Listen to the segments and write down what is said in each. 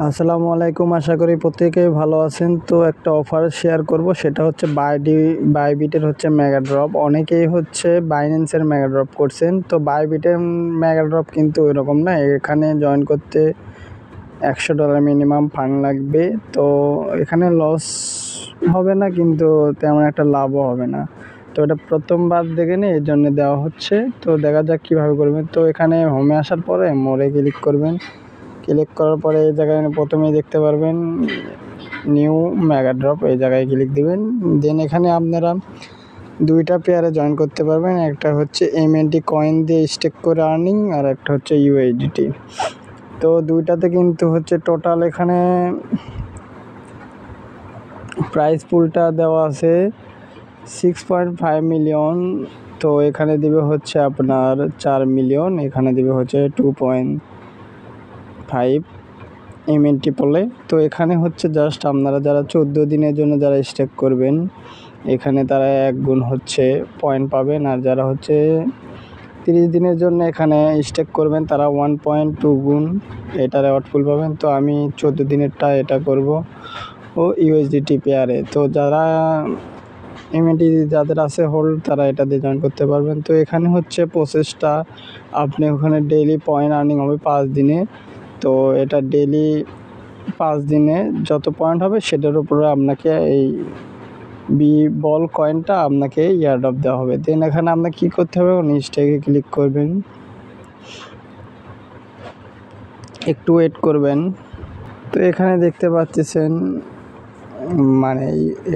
আসসালামু আলাইকুম, আশা করি প্রত্যেকেই ভালো আছেন। তো একটা অফার শেয়ার করব, সেটা হচ্ছে বাইবিটের হচ্ছে মেগা ড্রপ। অনেকেই হচ্ছে বাইন্যান্সের মেগা ড্রপ করছেন, তো বাইবিটের মেগা ড্রপ কিন্তু ওইরকম না। এখানে জয়েন করতে $100 মিনিমাম ফান্ড লাগবে। তো এখানে লস হবে না, কিন্তু তেমন একটা লাভও হবে না। তো এটা প্রথমবার দেখে নিই, এই জন্য দেওয়া হচ্ছে। তো দেখা যাক কীভাবে করবেন। তো এখানে হোমে আসার পরে মোড়ে ক্লিক করবেন। ক্লিক করার পরে এই জায়গায় প্রথমেই দেখতে পারবেন নিউ মেগা ড্রপ, এই জায়গায় ক্লিক দিবেন। দেন এখানে আপনারা দুইটা পেয়ারে জয়েন করতে পারবেন। একটা হচ্ছে MNT কয়েন দিয়ে স্টেক করে আর্নিং, আর একটা হচ্ছে USDT। তো দুইটাতে কিন্তু হচ্ছে টোটাল এখানে প্রাইস পুলটা দেওয়া আছে 6.5 মিলিয়ন। তো এখানে দিবে হচ্ছে আপনার 4 মিলিয়ন, এখানে দিবে হচ্ছে 2.5 MNT পলে। তো এখানে হচ্ছে জাস্ট আপনারা যারা 14 দিনের জন্য যারা স্টেক করবেন, এখানে তারা 1 গুণ হচ্ছে পয়েন্ট পাবেন। আর যারা হচ্ছে 30 দিনের জন্য এখানে স্টেক করবেন, তারা 1.2 গুণ এটা রেওয়ার্ড পুল পাবেন। তো আমি 14 দিনেরটা এটা করব ও USDT পেয়ারে। তো যারা MNT যাদের আছে হোল্ড, তারা এটা দিয়ে জয়েন করতে পারবেন। তো এখানে হচ্ছে প্রসেসটা, আপনি ওখানে ডেইলি পয়েন্ট আর্নিং হবে 5 দিনে। তো এটা ডেইলি 5 দিনে যত পয়েন্ট হবে সেটার উপরে আপনাকে এই বল কয়েনটা আপনাকে ইয়ারড্রপ দেওয়া হবে। দেন এখানে আপনাকে কী করতে হবে, স্টেকে ক্লিক করবেন, একটু ওয়েট করবেন। তো এখানে দেখতে পাচ্ছেন মানে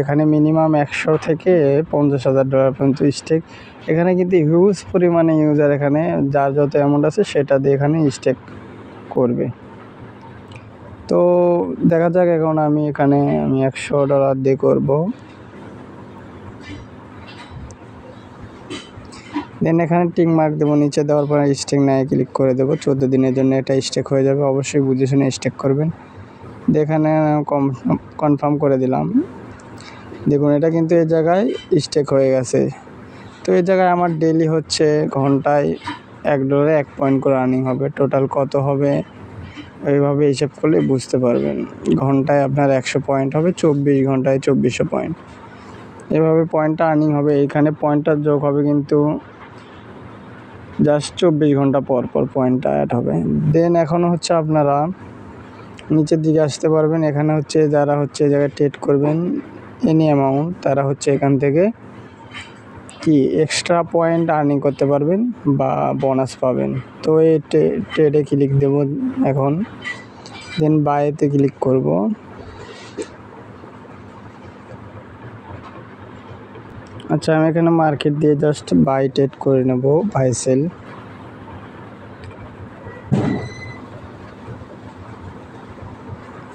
এখানে মিনিমাম 100 থেকে $50,000 পর্যন্ত স্টেক। এখানে কিন্তু হিউজ পরিমাণে ইউজার, এখানে যার যত অ্যামাউন্ট আছে সেটা দিয়ে এখানে স্টেক করবে। তো দেখা যাক, এখন আমি $100 দিয়ে করব। দেন এখানে টিক মার্ক দেবো, নিচে দেওয়ার পরে স্টেক নাই ক্লিক করে দেবো। 14 দিনের জন্য এটা স্টেক হয়ে যাবে। অবশ্যই বুঝে শুনে স্টেক করবেন। এখানে কনফার্ম করে দিলাম। দেখুন এটা কিন্তু এই জায়গায় স্টেক হয়ে গেছে। তো এই জায়গায় আমার ডেইলি হচ্ছে ঘন্টায় $1 1 পয়েন্ট করে আর্নিং হবে। টোটাল কত হবে এইভাবে হিসাব করলে বুঝতে পারবেন। ঘন্টায় আপনার 100 পয়েন্ট হবে, 24 ঘন্টায় 2400 পয়েন্ট। এভাবে পয়েন্টটা আর্নিং হবে। এইখানে পয়েন্টটা যোগ হবে, কিন্তু জাস্ট 24 ঘন্টা পর পর পয়েন্টটা অ্যাড হবে। দেন এখন হচ্ছে আপনারা নিচের দিকে আসতে পারবেন। এখানে হচ্ছে যারা হচ্ছে এই জায়গায় ট্রেড করবেন এনি অ্যামাউন্ট, তারা হচ্ছে এখান থেকে কি এক্সট্রা পয়েন্ট আর্নিং করতে পারবেন বা বোনাস পাবেন। তো এই ট্রেডে ক্লিক দেব এখন। দেন বাইতে ক্লিক করব। আচ্ছা, আমি এখানে মার্কেট দিয়ে জাস্ট বাই ট্রেড করে নেব, বাই সেল।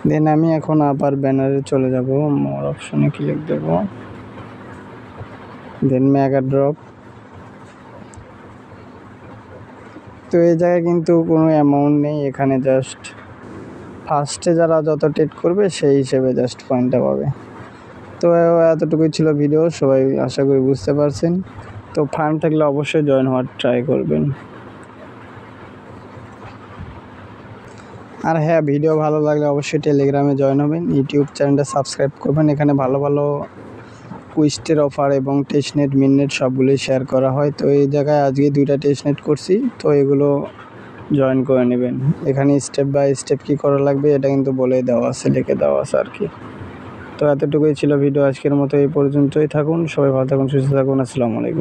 দেন আমি এখন আবার ব্যানারে চলে যাব, মোর অপশনে ক্লিক দেব। দেন মেগা ড্রপ। তো এই জায়গায় কিন্তু কোনো অ্যামাউন্ট নেই, এখানে জাস্ট ফার্স্টে যারা যত ট্রেড করবে সেই হিসেবে জাস্ট পয়েন্টটা পাবে। তো এতটুকুই ছিল ভিডিও, সবাই আশা করি বুঝতে পারছেন। তো ফান্ড থাকলে অবশ্যই জয়েন হওয়ার ট্রাই করবেন। আর হ্যাঁ, ভিডিও ভালো লাগলে অবশ্যই টেলিগ্রামে জয়েন হবেন, ইউটিউব চ্যানেলটা সাবস্ক্রাইব করবেন। এখানে ভালো ভালো কুইস্টের অফার এবং টেস্টনেট মিননেট সবগুলোই শেয়ার করা হয়। তো এই জায়গায় আজকে 2টা টেস্টনেট করছি, তো এগুলো জয়েন করে নেবেন। এখানে স্টেপ বাই স্টেপ কী করা লাগবে এটা কিন্তু বলে দেওয়া আছে, লিখে দেওয়া আছে আর কি। তো এতটুকুই ছিল ভিডিও আজকের মতো, এই পর্যন্তই থাকুন। সবাই ভালো থাকুন, সুস্থ থাকুন। আসসালামু আলাইকুম।